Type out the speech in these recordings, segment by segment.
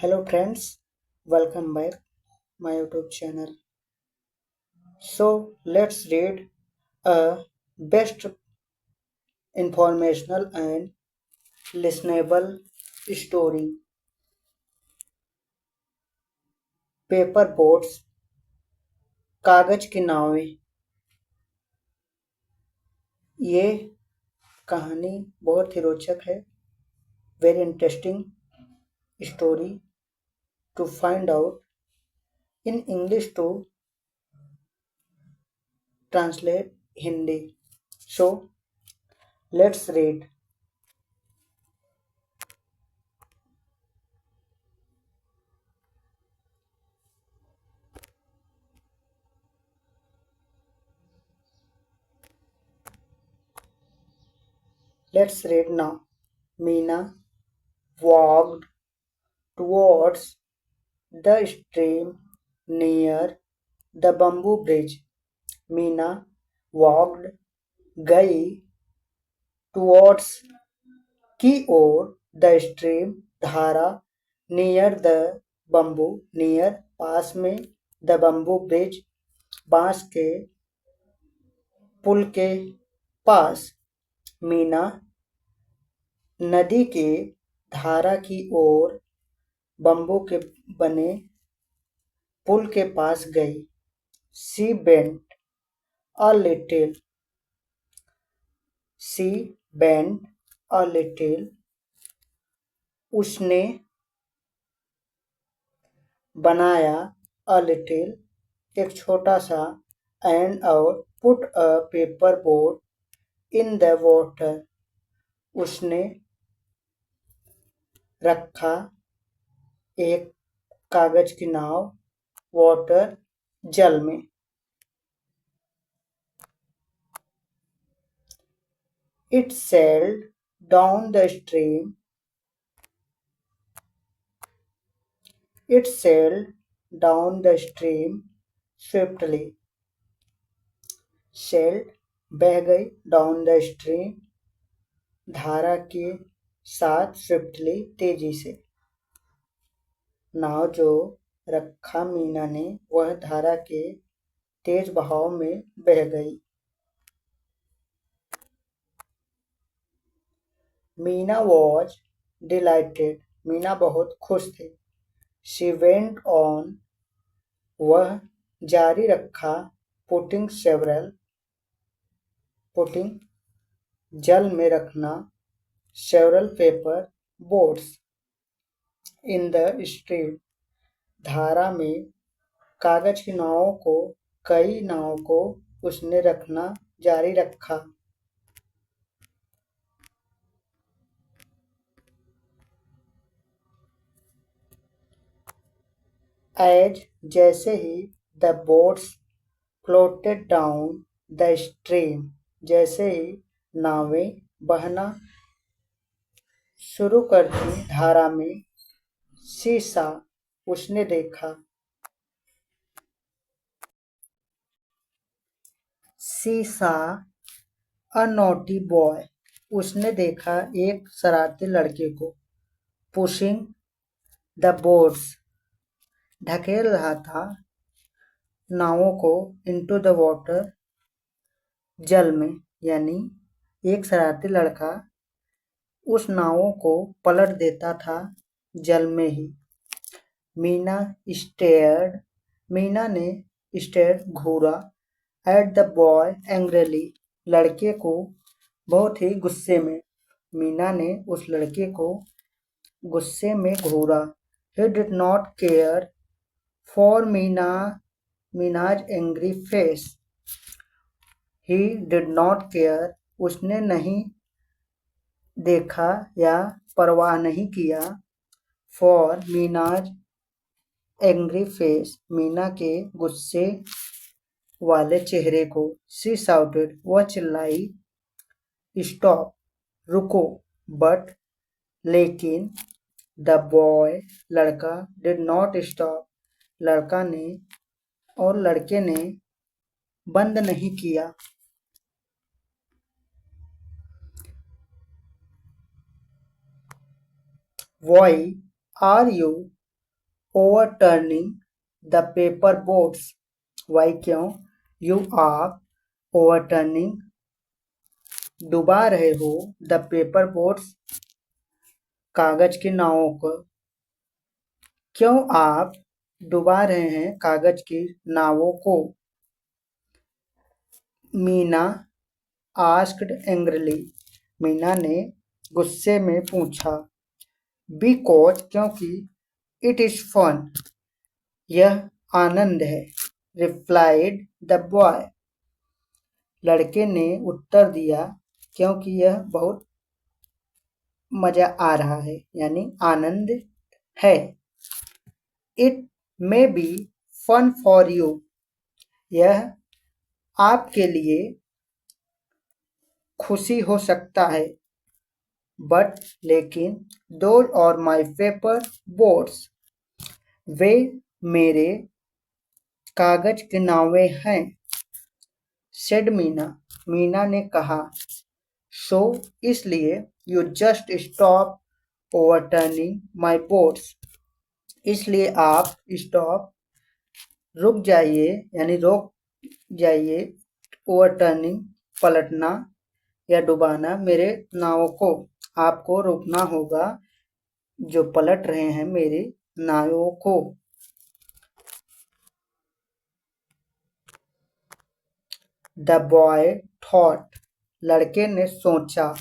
Hello friends, welcome back my YouTube channel. So let's read a best informational and listenable story. Paper boats, कागज की नावें। ये कहानी बहुत ही रोचक है। Very interesting story to find out in English to translate Hindi. So let's read. Let's read now. Meena walked towards the stream near the bamboo bridge. Meena walked गई towards की ओर the stream धारा near the bamboo near पास में the bamboo bridge बांस के पुल के पास. मीना नदी के धारा की ओर बम्बू के बने पुल के पास गई. She bent a little. She bent a little. उसने बनाया a little एक छोटा सा and और put a paper boat in the water. उसने रखा एक कागज की नाव वाटर जल में. It sailed down the stream. It sailed down the stream swiftly. Sailed बह गई down the stream धारा के साथ swiftly तेजी से. नाव जो रखा मीना ने वह धारा के तेज बहाव में बह गई. Meena was delighted. मीना बहुत खुश थी. She went on. वह जारी रखा putting जल में रखना several paper boats in the stream धारा में कागज की नावों को कई नावों को उसने रखना जारी रखा. As जैसे ही the boats floated down the stream जैसे ही नावें बहना शुरू कर दी धारा में. शीशा उसने देखा. शीशा a naughty boy उसने देखा एक शरारती लड़के को. pushing the boats ढकेल रहा था नावों को into the water जल में. यानी एक शरारती लड़का उस नावों को पलट देता था जल में ही. मीना stared. मीना ने stared घूरा at the boy angrily लड़के को बहुत ही गुस्से में. मीना ने उस लड़के को गुस्से में घूरा. He did not care for Mina's angry face. He did not care उसने नहीं देखा या परवाह नहीं किया for Mina's angry face Meena के गुस्से वाले चेहरे को. She shouted वह चिल्लाई stop रुको. But लेकिन the boy लड़का did not stop लड़का ने और लड़के ने बंद नहीं किया. Why are you overturning the paper boats. Why क्यों? You are overturning, डुबा रहे हो, the paper boats, कागज की नावों को। क्यों आप डुबा रहे हैं कागज की नावों को? मीना आस्क्ड एंग्रली, मीना ने गुस्से में पूछा। बिकॉज, क्योंकि इट इज फन, यह आनंद है। रिप्लाइड द बॉय, लड़के ने उत्तर दिया, क्योंकि यह बहुत मजा आ रहा है, यानी आनंद है। It may be fun for you, यह आपके लिए खुशी हो सकता है। बट, लेकिन, those are my paper boats, वे मेरे कागज की नावें हैं। सेड मीना, मीना ने कहा। सो, इसलिए, you just stop overturning my boats, इसलिए आप स्टॉप, रुक जाइए, यानी रोक जाइए, ओवरटर्निंग, पलटना या डुबाना मेरे नावों को। आपको रोकना होगा जो पलट रहे हैं मेरी नावों को। द बॉय थॉट, लड़के ने सोचा।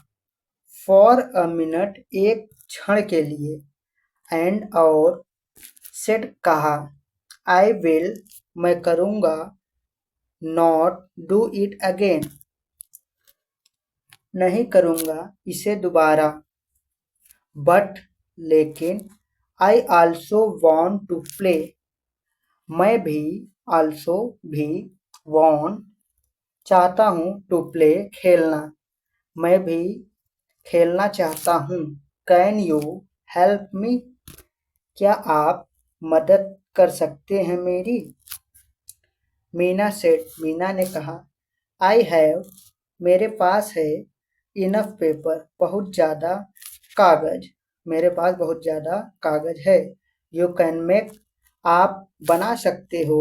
फॉर अ मिनट, एक क्षण के लिए। एंड, और, सेड, कहा। आई विल, मैं करूँगा। नॉट डू इट अगेन, नहीं करूँगा इसे दोबारा। बट, लेकिन, I also want to play, मैं भी, आल्सो भी, वॉन्ट, चाहता हूँ, टू प्ले, खेलना, मैं भी खेलना चाहता हूँ। कैन यू हेल्प मी, क्या आप मदद कर सकते हैं मेरी? मीना सेड, मीना ने कहा। आई हैव, मेरे पास है। इनफ पेपर, बहुत ज़्यादा कागज, मेरे पास बहुत ज़्यादा कागज है। यू कैन मेक, आप बना सकते हो।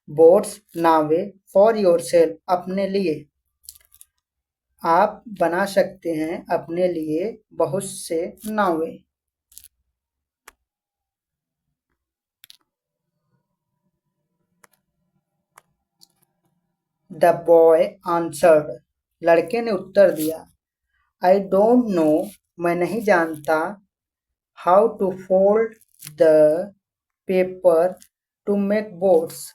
बोट्स, नावें, फॉर योर सेल्फ, अपने लिए, आप बना सकते हैं अपने लिए बहुत से नावें। द बॉय आंसर्ड, लड़के ने उत्तर दिया। आई डोंट नो, मैं नहीं जानता। How to fold the paper to make boats,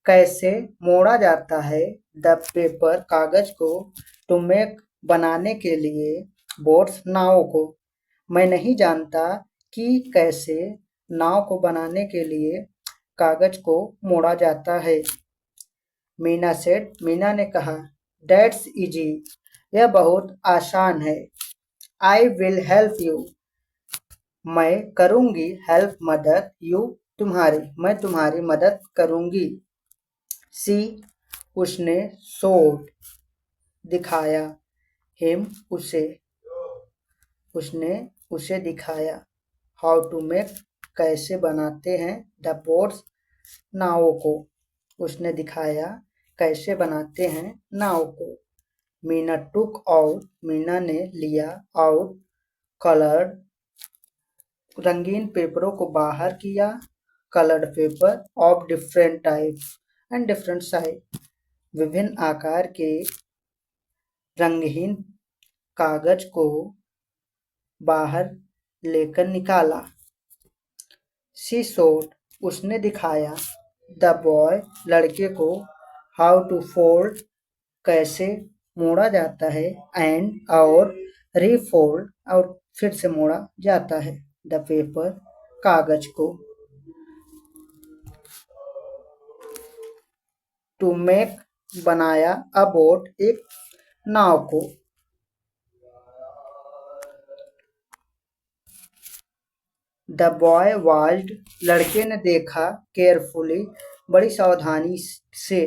कैसे मोड़ा जाता है द पेपर, कागज को, टू मेक, बनाने के लिए, बोट्स, नाव को। मैं नहीं जानता कि कैसे नाव को बनाने के लिए कागज को मोड़ा जाता है। मीना सेड, मीना ने कहा। दैट्स इजी, यह बहुत आसान है। आई विल हेल्प यू, मैं करूँगी, हेल्प, मदद, यू, तुम्हारी, मैं तुम्हारी मदद करूँगी। सी, उसने, शोड, दिखाया। हिम, उसे, उसने उसे दिखाया। हाउ टू मेक, कैसे बनाते हैं द बोट्स, नावों को, उसने दिखाया कैसे बनाते हैं नाव को। मीना टुक आउट, मीना ने लिया। आउट, कलर्ड, रंगीन पेपरों को बाहर किया। Coloured paper of different type and different size, विभिन्न आकार के रंगहीन कागज को बाहर लेकर निकाला। शी शोड, उसने दिखाया। द बॉय, लड़के को। हाउ टू फोल्ड, कैसे मोड़ा जाता है। एंड, और, रीफोल्ड, और फिर से मोड़ा जाता है। द पेपर, कागज को। टू मेक, बनाया। अ बोट, एक नाव को। द बॉय वॉच्ड, लड़के ने देखा। केयरफुली, बड़ी सावधानी से।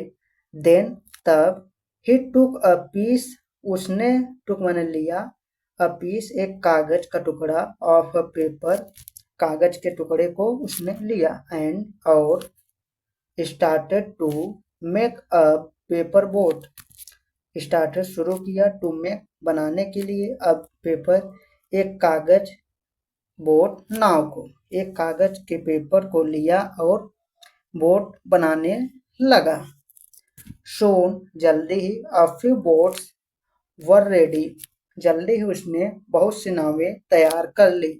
देन, तब। ही टुक अ पीस, उसने, टुक मैंने लिया। अ पीस, एक कागज का टुकड़ा। ऑफ अ पेपर, कागज के टुकड़े को उसने लिया एंड और started to make a paper boat. Started शुरू किया, टू मेक बनाने के लिए, अब पेपर एक कागज, बोट नाव को, एक कागज के पेपर को लिया और बोट बनाने लगा। सोन जल्दी ही a few boats were ready, जल्दी ही उसने बहुत सी नावें तैयार कर ली।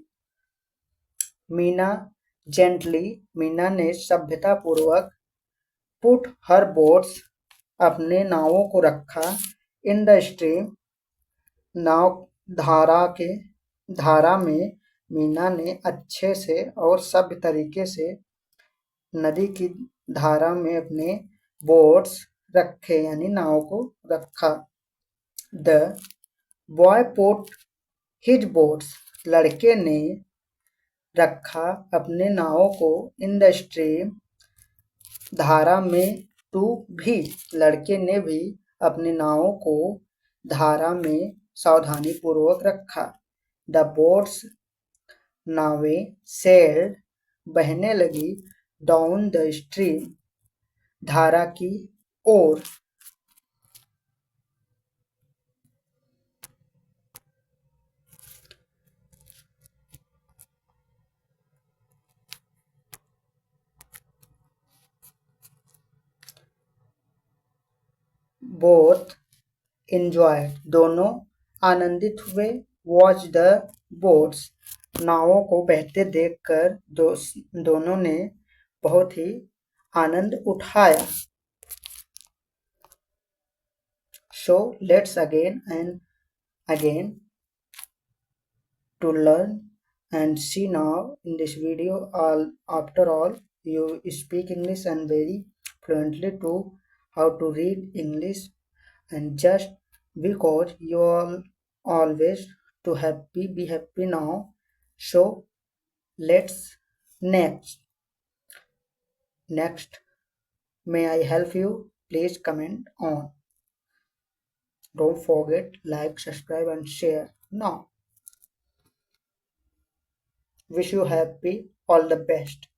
मीना जेंटली, मीना ने सभ्यता पूर्वक पुट हर बोट्स, अपने नावों को रखा, इन द स्ट्रीम, नाव धारा में। मीना ने अच्छे से और सभ्य तरीके से नदी की धारा में अपने बोट्स रखे यानी नाव को रखा। The boy put his boats, लड़के ने रखा अपने नावों को, इन द स्ट्रीम, धारा में, टू भी, लड़के ने भी अपने नावों को धारा में सावधानी पूर्वक रखा। द बोट्स, नावें, सेल्ड, बहने लगी, डाउन द स्ट्रीम, धारा की ओर। बोथ एंजॉय, दोनों आनंदित हुए, वॉच द बोट्स, नावों को बहते देखकर दोनों ने बहुत ही आनंद उठाया। So let's again to learn and see now in this video. After all, you speak English and very fluently to how to read English, and just because you all always to be happy now. So let's next may I help you? Please comment on. Don't forget like, subscribe and share now. Wish you happy, all the best.